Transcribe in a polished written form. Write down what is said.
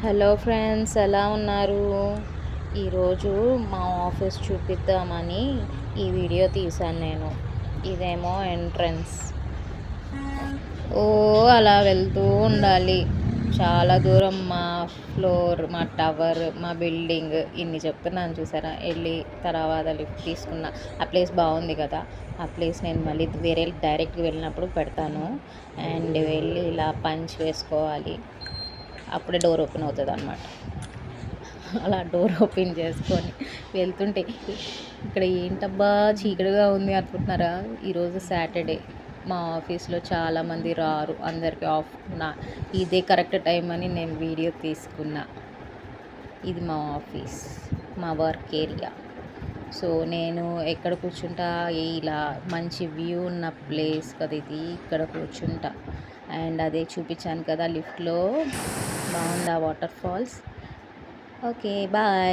Hello friends, ఎలా ఉన్నారు? ఈరోజు మా ఆఫీస్ చూపిద్దామని ఈ వీడియో తీశాను నేను. ఇదేమో ఎంట్రన్స్. అలా వెళ్తూ ఉండాలి. చాలా దూరం మా ఫ్లోర్, మా టవర్, మా బిల్డింగ్ ఇన్ని చెప్తున్నాను చూసారా. వెళ్ళి తర్వాత లిఫ్ట్ తీసుకున్న ఆ ప్లేస్ బాగుంది కదా. ఆ ప్లేస్ నేను మళ్ళీ వేరే డైరెక్ట్గా వెళ్ళినప్పుడు పెడతాను. అండ్ వెళ్ళి ఇలా పంచ్ వేసుకోవాలి. అప్పుడే డోర్ ఓపెన్ అవుతుంది అన్నమాట. అలా డోర్ ఓపెన్ చేసుకొని వెళ్తుంటే ఇక్కడ ఏంటబ్బా చీకటిగా ఉంది అనుకుంటున్నారా. ఈరోజు సాటర్డే. మా ఆఫీస్లో చాలామంది రారు, అందరికీ ఆఫ్. ఇదే కరెక్ట్ టైం అని నేను వీడియో తీసుకున్నా. ఇది మా ఆఫీస్, మా వర్క్ ఏరియా. సో నేను ఎక్కడ కూర్చుంటా, ఇలా మంచి వ్యూ ఉన్న ప్లేస్ కదా ఇది, ఇక్కడ కూర్చుంటా. అండ్ అదే చూపించాను కదా లిఫ్ట్లో, బాగుందా వాటర్ ఫాల్స్. Okay, bye.